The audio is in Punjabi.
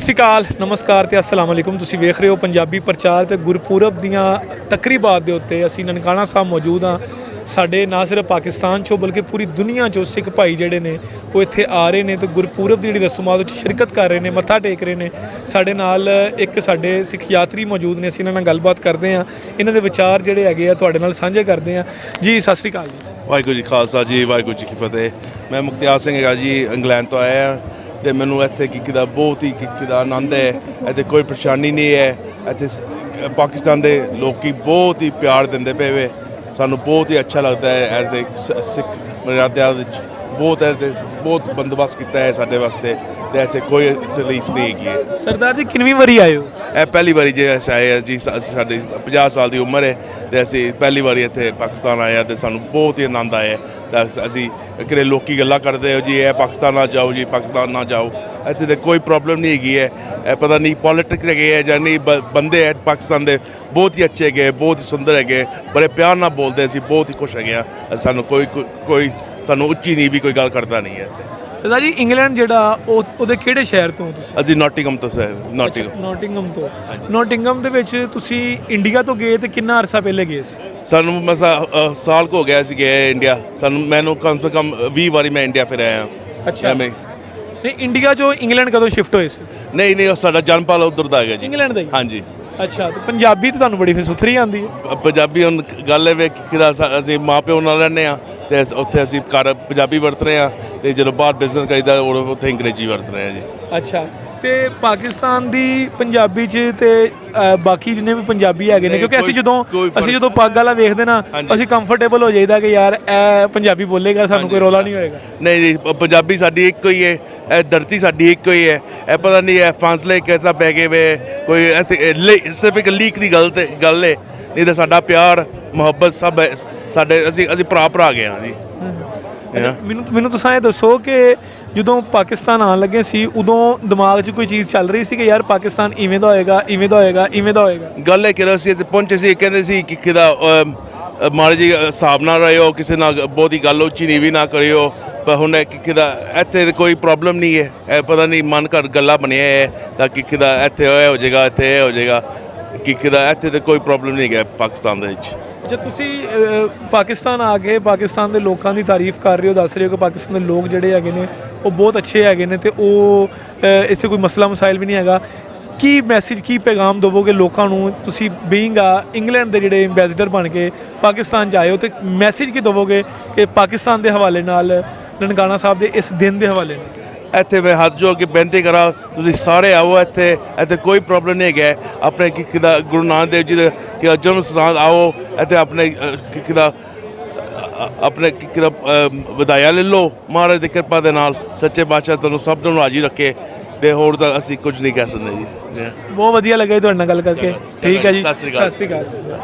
श्री अकाल नमस्कार ते अस्सलाम वालेकुम। तुसीं वेख रहे हो पंजाबी प्रचार ते गुरपुरब दीआं तकरीबात दे उत्ते असीं ननकाना साहब मौजूद हाँ। साडे ना सिर्फ पाकिस्तान चो बल्कि पूरी दुनिया चो सिख भाई जिहड़े ने वो इत्थे आ रहे ने ते गुरपुरब दी जिहड़ी रस्मात उह शिरकत कर रहे ने, मत्था टेक रहे ने। साडे नाल एक साडे सिख यात्री मौजूद ने, असीं इन्हां नाल गलबात करदे हाँ, इन्हां दे विचार जिहड़े हैगे आ तुहाडे नाल साझे करदे हाँ। जी सत श्री अकाल जी। वाहिगुरू जी खालसा जी, वाहिगुरू जी की फतेह। मैं मुख्तियार सिंह है जी, इंग्लैंड तो आया हाँ ਤੇ ਮੈਨੂੰ ਇੱਥੇ ਕਿੱਕੀ ਦਾ ਬਹੁਤ ਹੀ ਕਿੱਕੀ ਦਾ ਆਨੰਦ ਹੈ। ਇੱਥੇ ਕੋਈ ਪਰੇਸ਼ਾਨੀ ਨਹੀਂ ਹੈ। ਇੱਥੇ ਪਾਕਿਸਤਾਨ ਦੇ ਲੋਕੀ ਬਹੁਤ ਹੀ ਪਿਆਰ ਦਿੰਦੇ ਪਏ ਵੇ, ਸਾਨੂੰ ਬਹੁਤ ਹੀ ਅੱਛਾ ਲੱਗਦਾ ਹੈ। ਇੱਥੇ ਸਿੱਖ ਮਰਿਆਦਾ ਵਿੱਚ ਬਹੁਤ ਬੰਦੋਬਸਤ ਕੀਤਾ ਹੈ ਸਾਡੇ ਵਾਸਤੇ ਤੇ ਇੱਥੇ ਕੋਈ ਤਕਲੀਫ ਨਹੀਂ ਹੈਗੀ ਹੈ। सरदार जी किनवी वारी आए हो? ਇਹ ਪਹਿਲੀ ਵਾਰੀ ਜੇ ਅਸੀਂ ਆਏ ਹਾਂ ਜੀ, ਸਾਡੀ 50 ਸਾਲ ਦੀ ਉਮਰ ਹੈ ਤੇ ਅਸੀਂ ਪਹਿਲੀ ਵਾਰੀ ਇੱਥੇ ਪਾਕਿਸਤਾਨ ਆਏ ਹਾਂ ਤੇ ਸਾਨੂੰ ਬਹੁਤ ਹੀ ਆਨੰਦ ਆਇਆ। ਤਾਂ ਅਸੀਂ ਕਿਹੜੇ ਲੋਕੀ ਗੱਲਾਂ ਕਰਦੇ ਹੋ ਜੀ ਇਹ ਪਾਕਿਸਤਾਨ ਨਾ ਜਾਓ ਜੀ, ਪਾਕਿਸਤਾਨ ਨਾ ਜਾਓ। ਇੱਥੇ ਤਾਂ ਕੋਈ ਪ੍ਰੋਬਲਮ ਨਹੀਂ ਹੈਗੀ ਹੈ। ਇਹ ਪਤਾ ਨਹੀਂ ਪੋਲੀਟਿਕਸ ਹੈਗੇ ਹੈ ਜਾਂ ਨਹੀਂ, ਬੰਦੇ ਹੈ ਪਾਕਿਸਤਾਨ ਦੇ ਬਹੁਤ ਹੀ ਅੱਛੇ ਹੈਗੇ, ਬਹੁਤ ਹੀ ਸੁੰਦਰ ਹੈਗੇ, ਬੜੇ ਪਿਆਰ ਨਾਲ ਬੋਲਦੇ, ਅਸੀਂ ਬਹੁਤ ਹੀ ਖੁਸ਼ ਹੈਗੇ ਹਾਂ। ਸਾਨੂੰ ਕੋਈ ਸਾਨੂੰ ਉੱਚੀ ਨਹੀਂ ਵੀ ਕੋਈ ਗੱਲ ਕਰਦਾ ਨਹੀਂ ਹੈ ਇੱਥੇ। सरदार जी इंग्लैंड ਜਿਹੜਾ ਉਹਦੇ ਕਿਹੜੇ ਸ਼ਹਿਰ ਤੋਂ ਤੁਸੀਂ? ਅਸੀਂ ਨੋਟਿੰਗਮ ਤੋਂ ਨੋਟਿੰਗਮ ਤੋਂ। ਨੋਟਿੰਗਮ ਦੇ ਵਿੱਚ ਤੁਸੀਂ ਇੰਡੀਆ ਤੋਂ ਗਏ ਤੇ ਕਿੰਨਾ ਅਰਸਾ ਪਹਿਲੇ ਗਏ ਸੀ? ਸਾਨੂੰ ਮਸਾ ਸਾਲ ਕੁ ਹੋ ਗਿਆ ਸੀ ਗਏ ਇੰਡੀਆ। ਮੈਨੂੰ ਕਮ ਸੇ ਕਮ 20 ਵਾਰੀ ਮੈਂ ਇੰਡੀਆ ਫਿਰ ਆਇਆ। ਅੱਛਾ। ਨਹੀਂ ਇੰਡੀਆ ਚੋਂ ਇੰਗਲੈਂਡ ਕਦੋਂ ਸ਼ਿਫਟ ਹੋਏ ਸੀ? ਨਹੀਂ ਸਾਡਾ ਜਨਮਪਾਲ ਉੱਧਰ ਦਾ ਹੈਗਾ ਜੀ, ਇੰਗਲੈਂਡ ਦਾ ਹੀ? ਹਾਂਜੀ। ਅੱਛਾ, ਤੇ ਪੰਜਾਬੀ ਤਾਂ ਤੁਹਾਨੂੰ ਬੜੀ ਫਿਰ ਸੁਥਰੀ ਆਉਂਦੀ ਹੈ। ਪੰਜਾਬੀ ਹੁਣ ਗੱਲ ਇਹ ਵੇ ਕਿ ਅਸੀਂ ਮਾਂ ਪਿਓ ਨਾਲ ਰਹਿੰਦੇ ਹਾਂ ਤੇ ਉੱਥੇ ਅਸੀਂ ਘਰ ਪੰਜਾਬੀ ਵਰਤ ਰਹੇ ਹਾਂ ਤੇ ਜਦੋਂ ਬਾਹਰ ਬਿਜ਼ਨਸ ਕਰੀਦਾ ਉੱਥੇ ਅੰਗਰੇਜ਼ੀ ਵਰਤ ਰਹੇ ਹਾਂ ਜੀ। ਅੱਛਾ, ਤੇ ਪਾਕਿਸਤਾਨ ਦੀ ਪੰਜਾਬੀ 'ਚ ਤੇ ਬਾਕੀ ਜਿੰਨੇ ਵੀ ਪੰਜਾਬੀ ਹੈਗੇ ਨੇ, ਕਿਉਂਕਿ ਅਸੀਂ ਜਦੋਂ ਪੱਗ ਵਾਲਾ ਵੇਖਦੇ ਨਾ ਅਸੀਂ ਕੰਫਰਟੇਬਲ ਹੋ ਜਾਈਦਾ ਕਿ ਯਾਰ ਇਹ ਪੰਜਾਬੀ ਬੋਲੇਗਾ, ਸਾਨੂੰ ਕੋਈ ਰੌਲਾ ਨਹੀਂ ਹੋਏਗਾ। ਨਹੀਂ ਪੰਜਾਬੀ ਸਾਡੀ ਇੱਕੋ ਹੀ ਹੈ, ਇਹ ਧਰਤੀ ਸਾਡੀ ਇੱਕੋ ਹੀ ਹੈ। ਇਹ ਪਤਾ ਨਹੀਂ ਇਹ ਫਾਸਲੇ ਕਿਹਦਾ ਪੈ ਗਏ ਵੇ, ਕੋਈ ਸਿਰਫ ਇੱਕ ਲੀਕ ਦੀ ਗੱਲ ਹੈ, ਨਹੀਂ ਤਾਂ ਸਾਡਾ ਪਿਆਰ ਮੁਹੱਬਤ ਸਭ ਸਾਡੇ ਅਸੀਂ ਭਰਾ ਗਏ ਹਾਂ ਜੀ। ਮੈਨੂੰ ਤੁਸੀਂ ਇਹ ਦੱਸੋ ਕਿ ਜਦੋਂ ਪਾਕਿਸਤਾਨ ਆਉਣ ਲੱਗੇ ਸੀ ਉਦੋਂ ਦਿਮਾਗ 'ਚ ਕੋਈ ਚੀਜ਼ ਚੱਲ ਰਹੀ ਸੀ ਕਿ ਯਾਰ ਪਾਕਿਸਤਾਨ ਇਵੇਂ ਦਾ ਹੋਏਗਾ, ਇਵੇਂ ਦਾ ਹੋਏਗਾ, ਇਵੇਂ ਦਾ ਹੋਏਗਾ? ਗੱਲ ਇਹ ਕਿ ਅਸੀਂ ਇੱਥੇ ਪਹੁੰਚੇ ਸੀ, ਕਹਿੰਦੇ ਸੀ ਕਿ ਕਿਹਦਾ ਮਾੜੇ ਜੀ ਹਿਸਾਬ ਨਾਲ ਰਹਿਓ, ਕਿਸੇ ਨਾਲ ਬਹੁਤੀ ਗੱਲ ਉੱਚੀ ਨੀਵੀਂ ਨਾ ਕਰਿਓ। ਪਰ ਹੁਣ ਕਿਹਦਾ ਇੱਥੇ ਕੋਈ ਪ੍ਰੋਬਲਮ ਨਹੀਂ ਹੈ। ਇਹ ਪਤਾ ਨਹੀਂ ਮਨ ਘਰ ਗੱਲਾਂ ਬਣਿਆ ਹੈ ਤਾਂ ਕਿਹਦਾ ਇੱਥੇ ਇਹ ਹੋ ਜਾਏਗਾ, ਇੱਥੇ ਇਹ ਹੋ ਜਾਏਗਾ, ਕਿਹਦਾ ਇੱਥੇ ਤਾਂ ਕੋਈ ਪ੍ਰੋਬਲਮ ਨਹੀਂ ਹੈ ਪਾਕਿਸਤਾਨ ਦੇ ਵਿੱਚ। ਅੱਛਾ, ਤੁਸੀਂ ਪਾਕਿਸਤਾਨ ਆ ਕੇ ਪਾਕਿਸਤਾਨ ਦੇ ਲੋਕਾਂ ਦੀ ਤਾਰੀਫ ਕਰ ਰਹੇ ਹੋ, ਦੱਸ ਰਹੇ ਹੋ ਕਿ ਪਾਕਿਸਤਾਨ ਦੇ ਲੋਕ ਜਿਹੜੇ ਹੈਗੇ ਨੇ ਉਹ ਬਹੁਤ ਅੱਛੇ ਹੈਗੇ ਨੇ ਤੇ ਉਹ ਇੱਥੇ ਕੋਈ ਮਸਲਾ ਮਸਾਇਲ ਵੀ ਨਹੀਂ ਹੈਗਾ। ਕੀ ਮੈਸੇਜ, ਕੀ ਪੈਗਾਮ ਦੇਵੋਗੇ ਲੋਕਾਂ ਨੂੰ? ਤੁਸੀਂ ਬੀਇੰਗ ਆ ਇੰਗਲੈਂਡ ਦੇ ਜਿਹੜੇ ਐਂਬੈਸਡਰ ਬਣ ਕੇ ਪਾਕਿਸਤਾਨ 'ਚ ਆਏ ਹੋ, ਤੇ ਮੈਸੇਜ ਕੀ ਦੇਵੋਗੇ ਕਿ ਪਾਕਿਸਤਾਨ ਦੇ ਹਵਾਲੇ ਨਾਲ, ਨਨਕਾਣਾ ਸਾਹਿਬ ਦੇ ਇਸ ਦਿਨ ਦੇ ਹਵਾਲੇ ਨਾਲ? ਇੱਥੇ ਮੈਂ ਹੱਥ ਜੋੜ ਕੇ ਬੇਨਤੀ ਕਰਾਂ, ਤੁਸੀਂ ਸਾਰੇ ਆਓ ਇੱਥੇ ਕੋਈ ਪ੍ਰੋਬਲਮ ਨਹੀਂ ਹੈਗਾ। ਆਪਣੇ ਕਿਹਦਾ ਗੁਰੂ ਨਾਨਕ ਦੇਵ ਜੀ ਦੇ ਜਨਮ ਸਥਾਨ ਆਓ, ਇੱਥੇ ਆਪਣੇ ਕਿਹਦਾ ਵਧਾਇਆ ਲੈ ਲਓ ਮਹਾਰਾਜ ਦੀ ਕਿਰਪਾ ਦੇ ਨਾਲ। ਸੱਚੇ ਬਾਦਸ਼ਾਹ ਤੁਹਾਨੂੰ ਸਭ ਨੂੰ ਰਾਜੀ ਰੱਖੇ ਤੇ ਹੋਰ ਤਾਂ ਅਸੀਂ ਕੁਝ ਨਹੀਂ ਕਹਿ ਸਕਦੇ ਜੀ। ਬਹੁਤ ਵਧੀਆ ਲੱਗਾ ਜੀ ਤੁਹਾਡੇ ਨਾਲ ਗੱਲ ਕਰਕੇ। ਠੀਕ ਹੈ ਜੀ, ਸਤਿ ਸ਼੍ਰੀ ਅਕਾਲ।